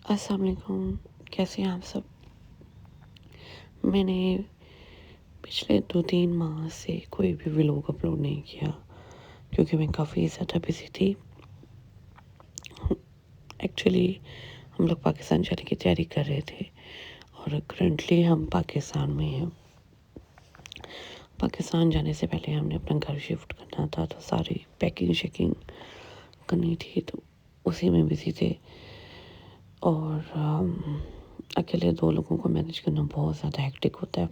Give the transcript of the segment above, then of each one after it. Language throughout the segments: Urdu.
السلام علیکم، کیسے ہیں آپ سب؟ میں نے پچھلے 2-3 ماہ سے کوئی بھی ولاگ اپلوڈ نہیں کیا کیونکہ میں کافی زیادہ بزی تھی۔ ایکچولی ہم لوگ پاکستان جانے کی تیاری کر رہے تھے اور کرنٹلی ہم پاکستان میں ہیں۔ پاکستان جانے سے پہلے ہم نے اپنا گھر شفٹ کرنا تھا، تو ساری پیکنگ شیکنگ کرنی تھی، تو اسی میں بزی تھے۔ اور اکیلے 2 لوگوں کو مینیج کرنا بہت زیادہ ہیکٹک ہوتا ہے۔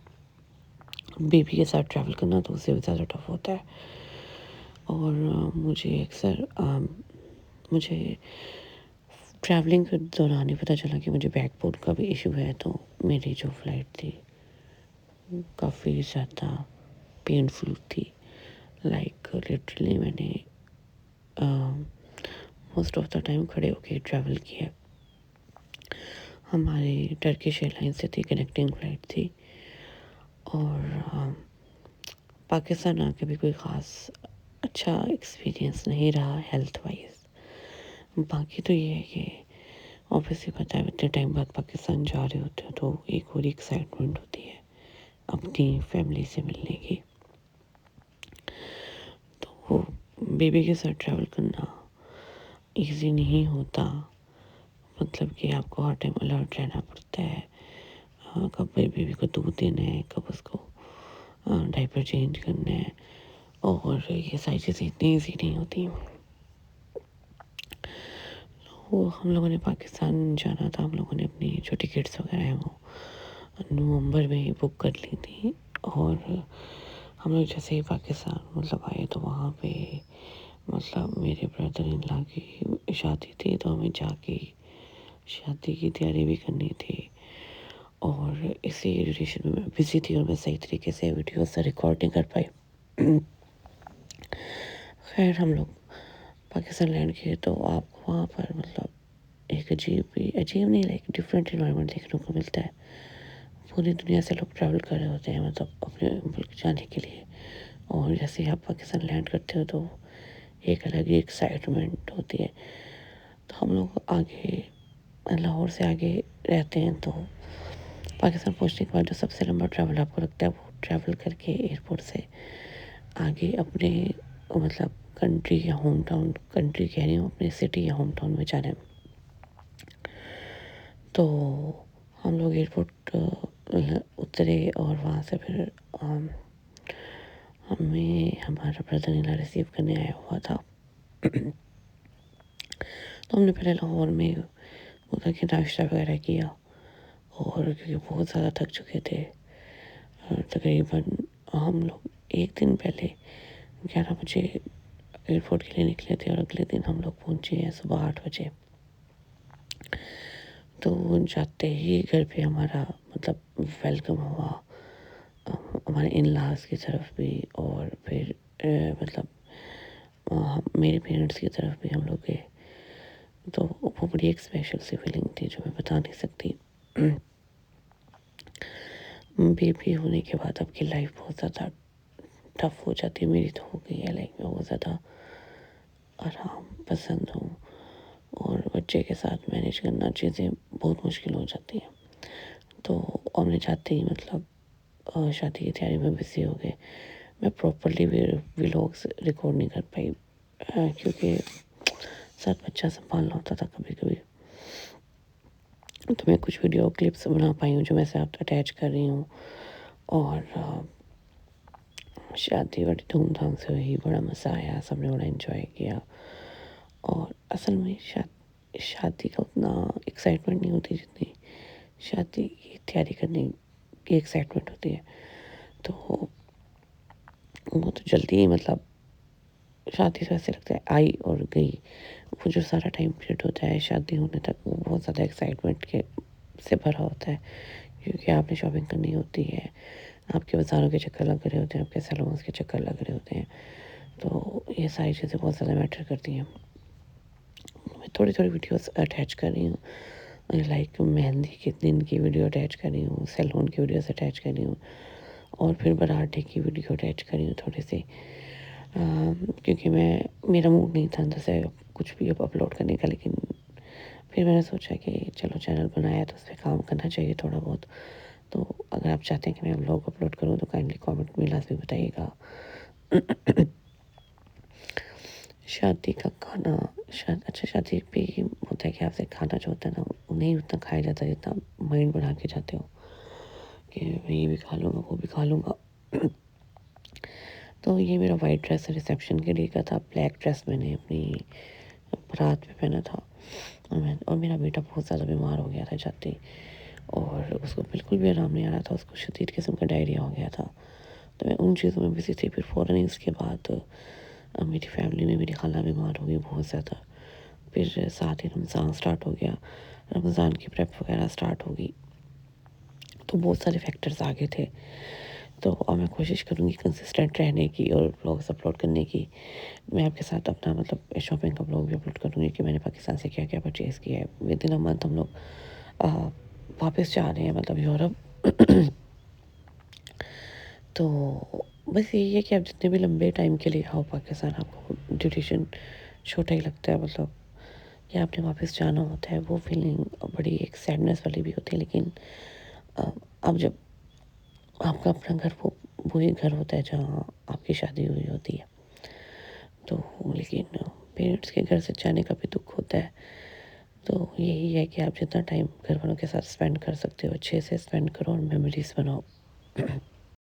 بیبی کے ساتھ ٹریول کرنا تو اس سے بھی زیادہ ٹف ہوتا ہے۔ اور مجھے ٹریولنگ کے دوران ہی پتہ چلا کہ مجھے بیک بون کا بھی ایشو ہے، تو میری جو فلائٹ تھی کافی زیادہ پینفل تھی۔ لائک لٹرلی میں نے موسٹ آف دا ٹائم کھڑے ہو کے ٹریول کیا۔ ہماری ٹرکش ایئر لائن سے تھی، کنیکٹنگ فلائٹ تھی، اور پاکستان آ کے بھی کوئی خاص اچھا ایکسپیرینس نہیں رہا ہیلتھ وائز۔ باقی تو یہ ہے کہ obviously پتہ ہے اتنے ٹائم بعد پاکستان جا رہے ہوتے ہو تو ایک اور ایکسائٹمنٹ ہوتی ہے اپنی فیملی سے ملنے کی۔ تو بیبی کے ساتھ ٹریول کرنا ایزی نہیں ہوتا، مطلب کہ آپ کو ہر ٹائم الرٹ رہنا پڑتا ہے، کب بیبی کو دودھ دینا ہے، کب اس کو ڈائپر چینج کرنا ہے، اور یہ ساری چیزیں اتنی ایزی نہیں ہوتی۔ وہ ہم لوگوں نے پاکستان جانا تھا، ہم لوگوں نے اپنی جو ٹکٹس وغیرہ ہیں وہ نومبر میں ہی بک کر لی تھی، اور ہم لوگ جیسے ہی پاکستان آئے تو وہاں پہ میرے بردر ان لا کی شادی تھی، تو ہمیں جا کے شادی کی تیاری بھی کرنی تھی، اور اسی ڈیوریشن میں بزی تھی اور میں صحیح طریقے سے ویڈیوز سے ریکارڈ نہیں کر پائی۔ خیر ہم لوگ پاکستان لینڈ کیے تو آپ کو وہاں پر ایک عجیب نہیں، لائک ڈفرینٹ انوائرمنٹ دیکھنے کو ملتا ہے۔ پوری دنیا سے لوگ ٹریول کر رہے ہوتے ہیں اپنے ملک جانے کے لیے، اور جیسے ہی آپ پاکستان لینڈ کرتے ہو تو ایک الگ ہی ایکسائٹمنٹ ہوتی ہے۔ تو ہم لوگ آگے لاہور سے آگے رہتے ہیں، تو پاکستان پہنچنے کے بعد جو سب سے لمبا ٹریول آپ کو لگتا ہے وہ ٹریول کر کے ایئرپورٹ سے آگے اپنے کنٹری یا ہوم ٹاؤن، کنٹری کہہ رہی ہوں، اپنے سٹی یا ہوم ٹاؤن میں جانا ہے۔ تو ہم لوگ ایئرپورٹ اترے، اور وہاں سے پھر ہمیں ہمارا بردر ان لا ریسیو کرنے آیا ہوا تھا۔ تو ہم نے پہلے لاہور میں ادھر کے ناشتہ وغیرہ کیا، اور کیونکہ بہت زیادہ تھک چکے تھے، تقریباً ہم لوگ ایک دن پہلے 11 بجے ایئرپورٹ کے لیے نکلے تھے، اور اگلے دن ہم لوگ پہنچے ہیں صبح 8 بجے۔ تو جاتے ہی گھر پہ ہمارا ویلکم ہوا، ہمارے ان لاز کی طرف بھی، اور پھر میرے پیرنٹس کی طرف بھی ہم لوگ گئے۔ تو وہ بڑی ایک اسپیشل سی فیلنگ تھی جو میں بتا نہیں سکتی۔ بیبی ہونے کے بعد اب کی لائف بہت زیادہ ٹف ہو جاتی ہے، میری تو ہو گئی ہے، لائک میں بہت زیادہ آرام پسند ہوں، اور بچے کے ساتھ مینیج کرنا چیزیں بہت مشکل ہو جاتی ہیں۔ تو اور میں جاتے ہی شادی کی تیاری میں بزی ہو گئے۔ میں پراپرلی ولاگس ریکارڈ نہیں کر پائی، کیونکہ ساتھ بچہ سنبھالنا ہوتا تھا کبھی کبھی۔ تو میں کچھ ویڈیو کلپس بنا پائی ہوں جو میں ساتھ اٹیچ کر رہی ہوں، اور شادی بڑی دھوم دھام سے ہوئی، بڑا مزہ آیا، سب نے بڑا انجوائے کیا۔ اور اصل میں شادی کا اتنا ایکسائٹمنٹ نہیں ہوتی جتنی شادی کی تیاری کرنے کی ایکسائٹمنٹ ہوتی ہے۔ تو وہ تو جلدی ہی شادی سے ایسے لگتا ہے آئی اور گئی، وہ جو سارا ٹائم پیریڈ ہوتا ہے شادی ہونے تک وہ بہت زیادہ ایکسائٹمنٹ سے بھرا ہوتا ہے، کیونکہ آپ نے شاپنگ کرنی ہوتی ہے، آپ کے بازاروں کے چکر لگ رہے ہوتے ہیں، آپ کے سیلونس کے چکر لگ رہے ہوتے ہیں، تو یہ ساری چیزیں بہت زیادہ میٹر کرتی ہیں۔ میں تھوڑی ویڈیوز اٹیچ کر رہی ہوں، لائک مہندی کے دن کی ویڈیو اٹیچ کر رہی ہوں، سیلون کی ویڈیوز اٹیچ کر رہی ہوں، اور پھر برات ڈے کی ویڈیو اٹیچ کر رہی ہوں تھوڑے سے، کیونکہ میرا موڈ نہیں تھا اندر سے کچھ بھی اپلوڈ کرنے کا، لیکن پھر میں نے سوچا کہ چلو چینل بنایا ہے تو اس پہ کام کرنا چاہیے تھوڑا بہت. تو اگر آپ چاہتے ہیں کہ میں ولاگ اپلوڈ کروں تو کائنڈلی کامنٹ میں لازمی بتائیے گا. شادی کا کھانا اچھا شادی پہ یہ ہوتا ہے کہ آپ سے کھانا جو ہوتا ہے نا وہ نہیں اتنا کھایا جاتا جتنا مائنڈ بنا کے جاتے ہو کہ میں یہ بھی کھا لوں گا وہ بھی کھا لوں گا. تو یہ میرا وائٹ ڈریس ریسیپشن کے لیے کا تھا. بلیک ڈریس میں نے اپنی بارات پہ پہنا تھا. اور میرا بیٹا بہت زیادہ بیمار ہو گیا تھا جاتے ہی, اور اس کو بالکل بھی آرام نہیں آ رہا تھا. اس کو شدید قسم کا ڈائریا ہو گیا تھا. تو میں ان چیزوں میں بزی تھی. پھر فوراً اس کے بعد میری فیملی میں میری خالہ بیمار ہو گئی بہت زیادہ. پھر ساتھ ہی رمضان سٹارٹ ہو گیا, رمضان کی پریپ وغیرہ سٹارٹ ہو گئی. تو بہت سارے فیکٹرز آگے تھے. تو اور میں کوشش کروں گی کنسسٹنٹ رہنے کی اور بلاگس اپلوڈ کرنے کی. میں آپ کے ساتھ اپنا مطلب شاپنگ کا بلاگ بھی اپلوڈ کروں گی کہ میں نے پاکستان سے کیا کیا پرچیز کیا ہے. ود ان اے منتھ ہم لوگ واپس جا رہے ہیں مطلب یورپ. تو بس یہی ہے کہ آپ جتنے بھی لمبے ٹائم کے لیے آؤ پاکستان, آپ کو ڈیوریشن چھوٹا ہی لگتا ہے. مطلب کہ آپ نے واپس جانا ہوتا ہے, وہ فیلنگ بڑی ایک سیڈنس والی بھی ہوتی ہے. لیکن اب جب آپ کا اپنا گھر وہی گھر ہوتا ہے جہاں آپ کی شادی ہوئی ہوتی ہے, تو لیکن پیرنٹس کے گھر سے جانے کا بھی دکھ ہوتا ہے. تو یہی ہے کہ آپ جتنا ٹائم گھر والوں کے ساتھ اسپینڈ کر سکتے ہو اچھے سے اسپینڈ کرو اور میموریز بناؤ.